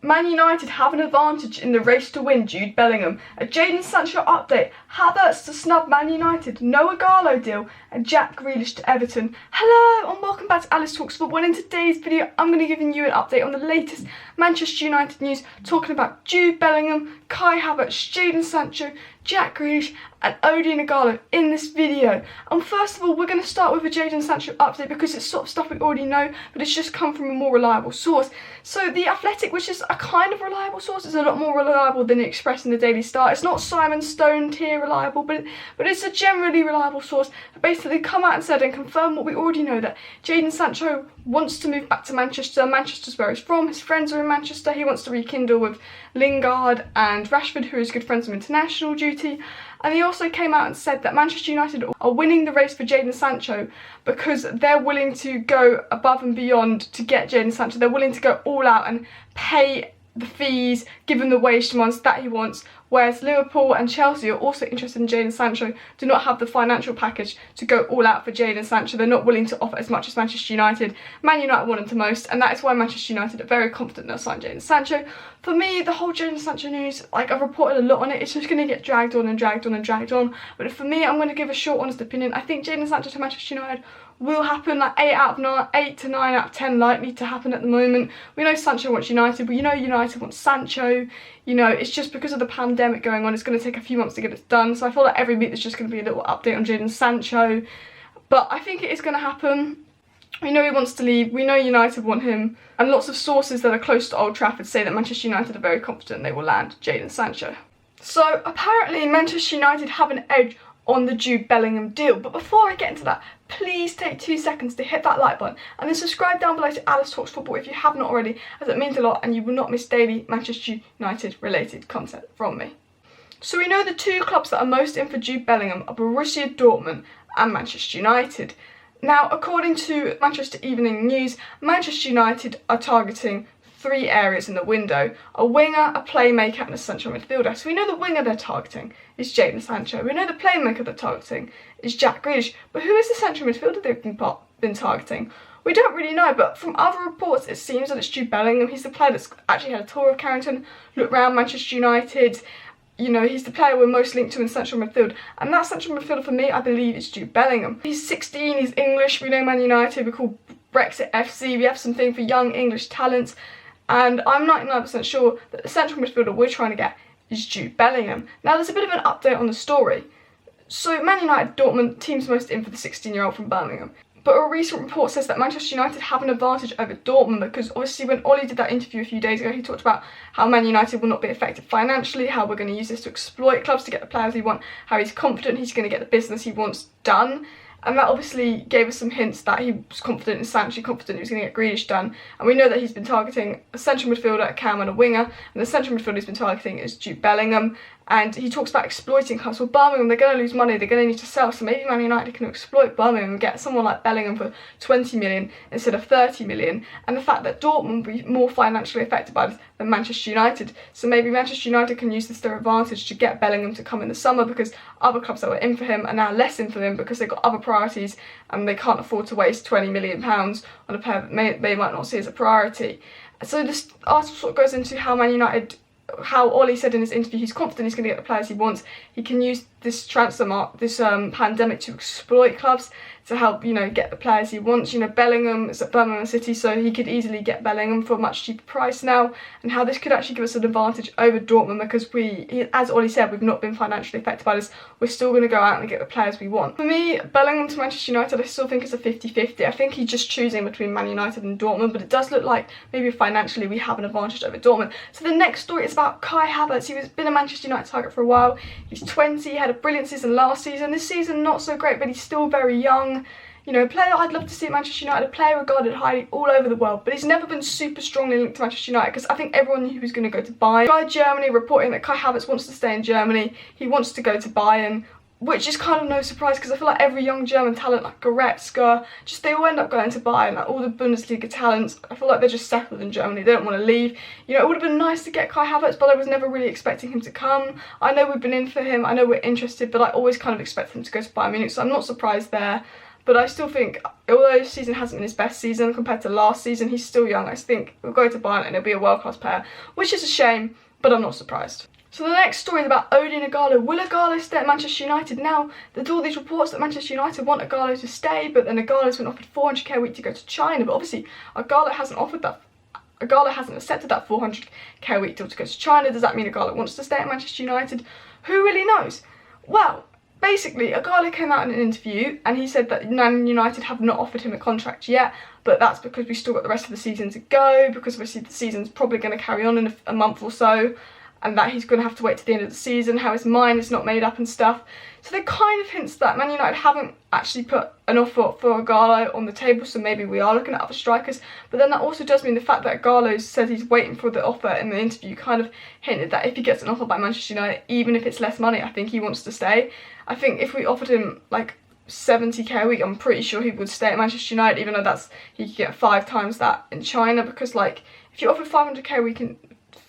Man United have an advantage in the race to win Jude Bellingham. A Jadon Sancho update. Havertz to snub Man United. No Ighalo deal. And Jack Grealish to Everton. Hello and welcome back to Alice Talks Football. In today's video, I'm going to be giving you an update on the latest Manchester United news, talking about Jude Bellingham, Kai Havertz, Jadon Sancho, Jack Grealish and Ighalo in this video. And first of all, we're going to start with a Jadon Sancho update because it's sort of stuff we already know, but it's just come from a more reliable source. So The Athletic, which is a kind of reliable source, is a lot more reliable than the Express and the Daily Star. It's not Simon Stone tier reliable, but it's a generally reliable source that basically come out and said and confirmed what we already know, that Jadon Sancho wants to move back to Manchester. Manchester's where he's from. His friends are in Manchester. He wants to rekindle with Lingard and Rashford, who is good friends of international duty. And he also came out and said that Manchester United are winning the race for Jadon Sancho because they're willing to go above and beyond to get Jadon Sancho. They're willing to go all out and pay the fees, given the wage demands that he wants, whereas Liverpool and Chelsea are also interested in Jadon Sancho, do not have the financial package to go all out for Jadon Sancho. They're not willing to offer as much as Manchester United. Man United want him the most, and that is why Manchester United are very confident they'll sign Jadon Sancho. For me, the whole Jadon Sancho news, like, I've reported a lot on it, it's just going to get dragged on and dragged on and dragged on, but for me, I'm going to give a short, honest opinion. I think Jadon Sancho to Manchester United will happen, like 8 to 9 out of 10 likely to happen at the moment. We know Sancho wants United, but you know United wants Sancho. You know, it's just because of the pandemic going on, it's going to take a few months to get it done. So I feel like every week there's just going to be a little update on Jadon Sancho. But I think it is going to happen. We know he wants to leave, we know United want him, and lots of sources that are close to Old Trafford say that Manchester United are very confident they will land Jadon Sancho. So apparently Manchester United have an edge on the Jude Bellingham deal. But before I get into that, please take 2 seconds to hit that like button and then subscribe down below to Alice Talks Football if you have not already, as it means a lot and you will not miss daily Manchester United related content from me. So we know the 2 clubs that are most in for Jude Bellingham are Borussia Dortmund and Manchester United. Now, according to Manchester Evening News, Manchester United are targeting 3 areas in the window: a winger, a playmaker and a central midfielder. So we know the winger they're targeting is Jadon Sancho. We know the playmaker they're targeting is Jack Grealish. But who is the central midfielder they've been targeting? We don't really know, but from other reports it seems that it's Jude Bellingham. He's the player that's actually had a tour of Carrington, looked around Manchester United. You know, he's the player we're most linked to in central midfield. And that central midfielder for me, I believe, is Jude Bellingham. He's 16, he's English. We know Man United, we call Brexit FC. We have something for young English talents. And I'm 99% sure that the central midfielder we're trying to get is Jude Bellingham. Now, there's a bit of an update on the story. So, Man United, Dortmund, teams most in for the 16-year-old from Birmingham. But a recent report says that Manchester United have an advantage over Dortmund because obviously when Ollie did that interview a few days ago, he talked about how Man United will not be affected financially, how we're going to use this to exploit clubs to get the players we want, how he's confident he's going to get the business he wants done. And that obviously gave us some hints that he was confident in Sancho, confident he was going to get Grealish done. And we know that he's been targeting a central midfielder, a cam and a winger. And the central midfielder he's been targeting is Jude Bellingham. And he talks about exploiting clubs. Well, Birmingham, they're going to lose money, they're going to need to sell. So maybe Man United can exploit Birmingham and get someone like Bellingham for 20 million instead of 30 million. And the fact that Dortmund will be more financially affected by this than Manchester United. So maybe Manchester United can use this to their advantage to get Bellingham to come in the summer, because other clubs that were in for him are now less in for him because they've got other priorities and they can't afford to waste £20 million on a player that they might not see as a priority. So this article sort of goes into how Man United, how Ollie said in his interview, he's confident he's going to get the players he wants. He can use this pandemic to exploit clubs to help, you know, get the players he wants. You know, Bellingham is at Birmingham City, so he could easily get Bellingham for a much cheaper price now, and how this could actually give us an advantage over Dortmund because as Ollie said, we've not been financially affected by this. We're still going to go out and get the players we want. For me, Bellingham to Manchester United, I still think it's a 50-50. I think he's just choosing between Man United and Dortmund, but it does look like maybe financially we have an advantage over Dortmund. So the next story is about Kai Havertz. He's been a Manchester United target for a while. He's 20, he had a brilliant season last season. This season not so great, but he's still very young. You know, a player I'd love to see at Manchester United, a player regarded highly all over the world, but he's never been super strongly linked to Manchester United because I think everyone knew he was going to go to Bayern. Sky Germany reporting that Kai Havertz wants to stay in Germany, he wants to go to Bayern, which is kind of no surprise because I feel like every young German talent like Goretzka, they all end up going to Bayern, like all the Bundesliga talents. I feel like they're just settled in Germany, they don't want to leave. You know, it would have been nice to get Kai Havertz, but I was never really expecting him to come. I know we've been in for him, I know we're interested, but I always kind of expect him to go to Bayern Munich, so I'm not surprised there. But I still think, although this season hasn't been his best season compared to last season, he's still young. I think we'll go to Bayern and he'll be a world-class player, which is a shame, but I'm not surprised. So the next story is about Odin Ighalo. Will Ighalo stay at Manchester United? Now, there's all these reports that Manchester United want Ighalo to stay, but then Ighalo's been offered 400k a week to go to China. But obviously, Ighalo hasn't accepted that 400k a week deal to go to China. Does that mean Ighalo wants to stay at Manchester United? Who really knows? Well, basically, Ighalo came out in an interview and he said that Man United have not offered him a contract yet, but that's because we've still got the rest of the season to go, because obviously the season's probably going to carry on in a month or so, and that he's going to have to wait to the end of the season, how his mind is not made up and stuff. So they kind of hints that Man United haven't actually put an offer for Ighalo on the table, so maybe we are looking at other strikers. But then that also does mean the fact that Ighalo said he's waiting for the offer in the interview kind of hinted that if he gets an offer by Manchester United, even if it's less money, I think he wants to stay. I think if we offered him like 70k a week, I'm pretty sure he would stay at Manchester United, even though he could get 5 times that in China, because like if you offer 500k a week in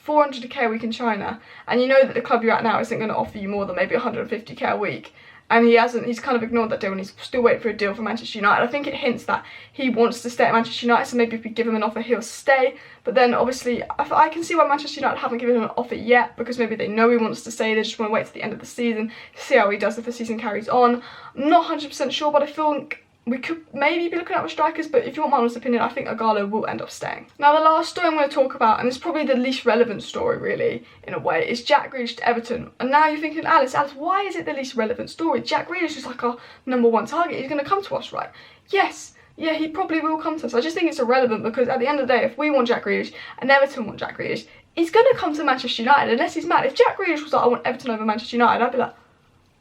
400k a week in China, and you know that the club you're at now isn't going to offer you more than maybe 150k a week, and he's kind of ignored that deal and he's still waiting for a deal for Manchester United. I think it hints that he wants to stay at Manchester United, so maybe if we give him an offer he'll stay. But then obviously I can see why Manchester United haven't given him an offer yet, because maybe they know he wants to stay, they just want to wait to the end of the season to see how he does if the season carries on. I'm not 100% sure, but I feel like we could maybe be looking at with strikers, but if you want my honest opinion, I think Ighalo will end up staying. Now the last story I'm going to talk about, and it's probably the least relevant story really, in a way, is Jack Grealish to Everton. And now you're thinking, Alice, why is it the least relevant story? Jack Grealish is like our #1 target, he's going to come to us, right? Yes, yeah, he probably will come to us. I just think it's irrelevant, because at the end of the day, if we want Jack Grealish and Everton want Jack Grealish, he's going to come to Manchester United, unless he's mad. If Jack Grealish was like, I want Everton over Manchester United, I'd be like,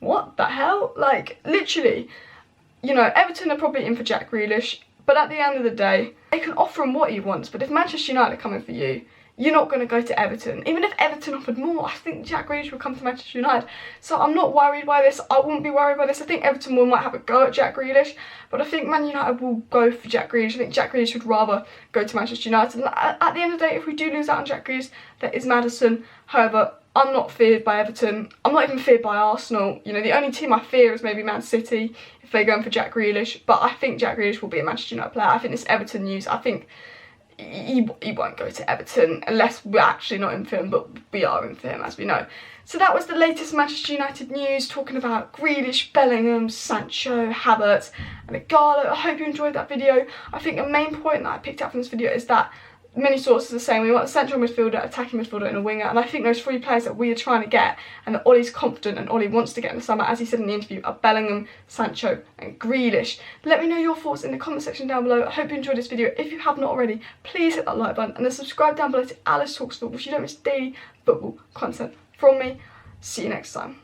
what the hell? Like, literally. You know, Everton are probably in for Jack Grealish, but at the end of the day, they can offer him what he wants. But if Manchester United are coming for you, you're not going to go to Everton. Even if Everton offered more, I think Jack Grealish will come to Manchester United. So I'm not worried by this. I wouldn't be worried by this. I think Everton might have a go at Jack Grealish, but I think Man United will go for Jack Grealish. I think Jack Grealish would rather go to Manchester United. And at the end of the day, if we do lose out on Jack Grealish, there is Maddison. However, I'm not feared by Everton. I'm not even feared by Arsenal. You know, the only team I fear is maybe Man City if they're going for Jack Grealish. But I think Jack Grealish will be a Manchester United player. I think this Everton news, I think he won't go to Everton unless we're actually not in for him, but we are in for him, as we know. So that was the latest Manchester United news, talking about Grealish, Bellingham, Sancho, Havertz and Ighalo. I hope you enjoyed that video. I think a main point that I picked up from this video is that many sources are saying we want a central midfielder, attacking midfielder and a winger, and I think those 3 players that we are trying to get and that Ollie's confident and Ollie wants to get in the summer, as he said in the interview, are Bellingham, Sancho and Grealish. Let me know your thoughts in the comment section down below. I hope you enjoyed this video. If you have not already, please hit that like button and then subscribe down below to Alice Talks Football so you don't miss daily football content from me. See you next time.